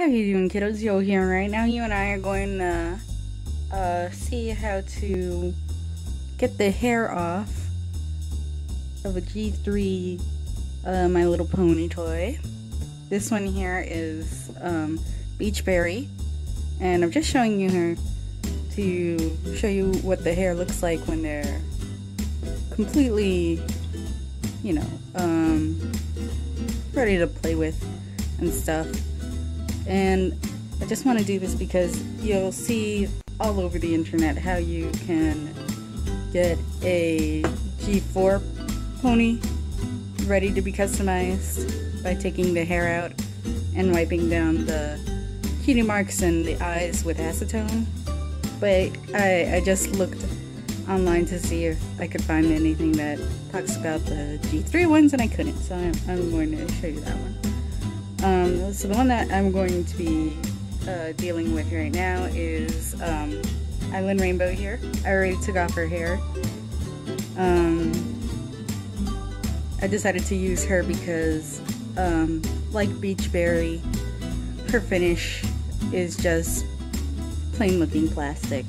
How you doing, kiddos? Yo here. Right now you and I are going to see how to get the hair off of a G3 My Little Pony toy. This one here is Beachberry, and I'm just showing you her to show you what the hair looks like when they're completely, you know, ready to play with and stuff. And I just want to do this because you'll see all over the internet how you can get a G4 pony ready to be customized by taking the hair out and wiping down the cutie marks and the eyes with acetone. But I just looked online to see if I could find anything that talks about the G3 ones, and I couldn't, so I'm going to show you that one. So the one that I'm going to be dealing with right now is Island Rainbow here. I already took off her hair. I decided to use her because, like Beachberry, her finish is just plain looking plastic.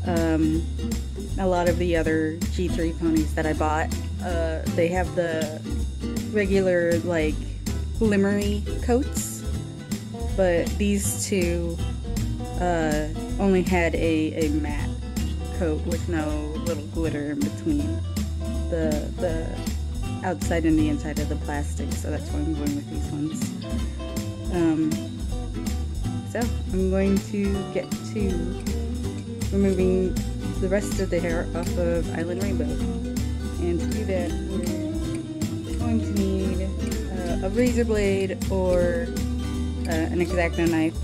A lot of the other G3 ponies that I bought, they have the regular, like, glimmery coats, but these two only had a matte coat with no little glitter in between the outside and the inside of the plastic, so that's why I'm going with these ones. So I'm going to get to removing the rest of the hair off of Island Rainbow, and to do that we're going to need a razor blade or an X-Acto knife,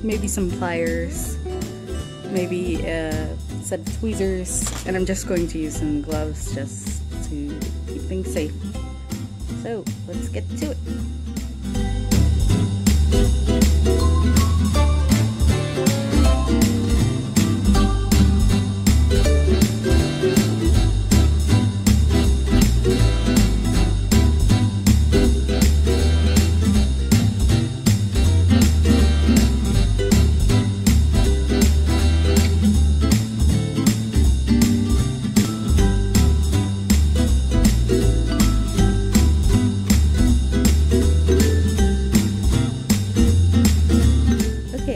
maybe some pliers, maybe a set of tweezers, and I'm just going to use some gloves just to keep things safe. So let's get to it.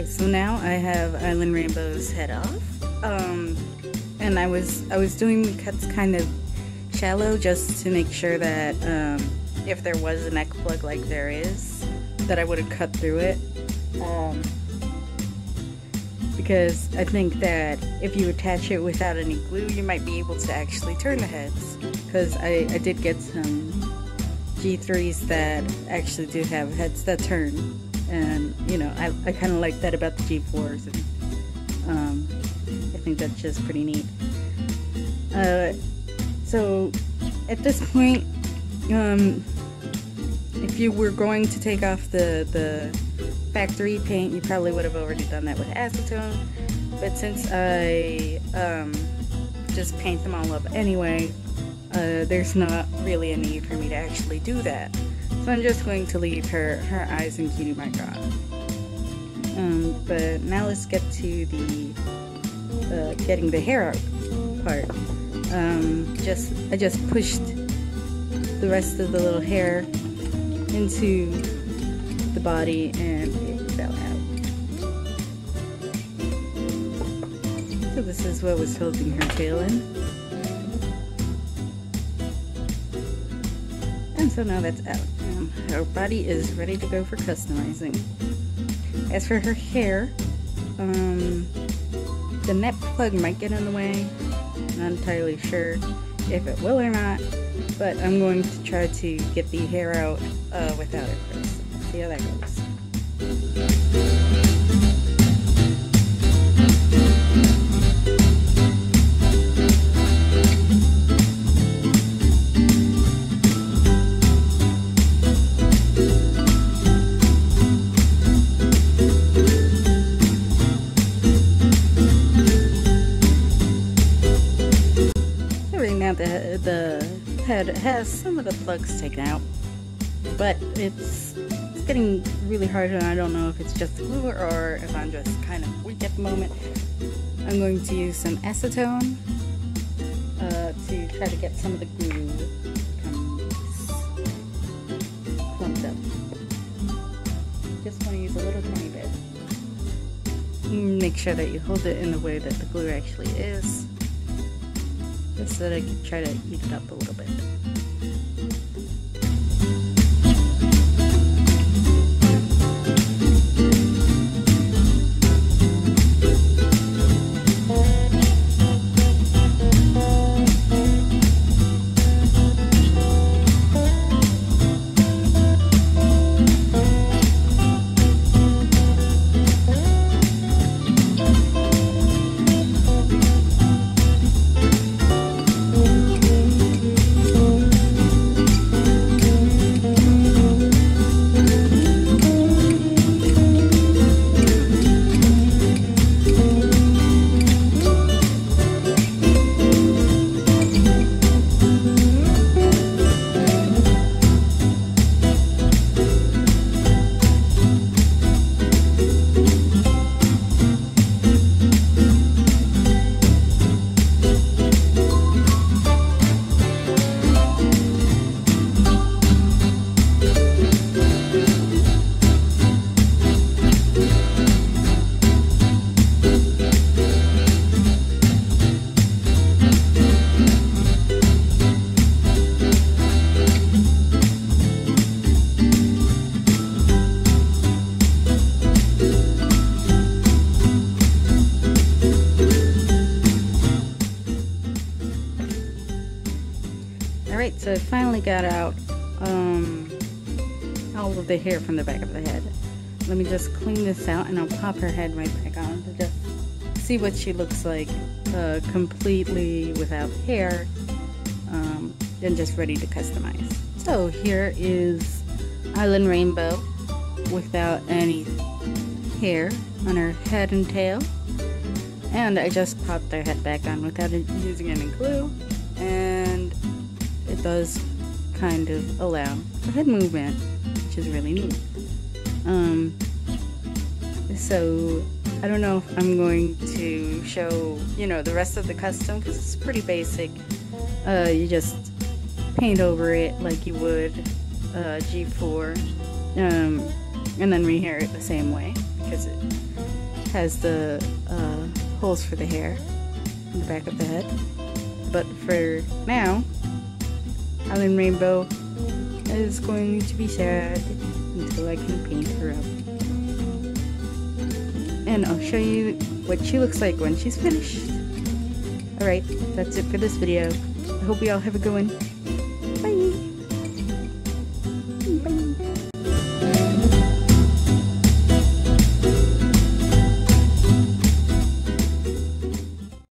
So now I have Island Rainbow's head off, and I was doing the cuts kind of shallow just to make sure that if there was a neck plug like there is, that I would have cut through it, because I think that if you attach it without any glue, you might be able to actually turn the heads, because I did get some G3s that actually do have heads that turn. And, you know, I kind of like that about the G4s, and I think that's just pretty neat. So, at this point, if you were going to take off the factory paint, you probably would have already done that with acetone, but since I just paint them all up anyway, there's not really a need for me to actually do that. So I'm just going to leave her eyes and cutie mark on. But now let's get to the getting the hair out part. I just pushed the rest of the little hair into the body and it fell out. So this is what was holding her tail in. And so now that's out. Her body is ready to go for customizing. As for her hair, the net plug might get in the way. Not entirely sure if it will or not, but I'm going to try to get the hair out without it first. Let's see how that goes. Now the head has some of the plugs taken out, but it's getting really hard and I don't know if it's just the glue or if I'm just kind of weak at the moment. I'm going to use some acetone to try to get some of the glue clumped up. Just want to use a little tiny bit. Make sure that you hold it in the way that the glue actually is, just so that I can try to eat it up a little bit. Alright, so I finally got out all of the hair from the back of the head. Let me just clean this out and I'll pop her head right back on to just see what she looks like completely without hair and just ready to customize. So here is Island Rainbow without any hair on her head and tail, and I just popped her head back on without using any glue, and it does kind of allow for head movement, which is really neat. So I don't know if I'm going to show, you know, the rest of the custom because it's pretty basic. You just paint over it like you would G4, and then rehair it the same way because it has the holes for the hair in the back of the head. But for now, Island Rainbow is going to be sad until I can paint her up. And I'll show you what she looks like when she's finished. Alright, that's it for this video. I hope you all have a good one. Bye! Bye!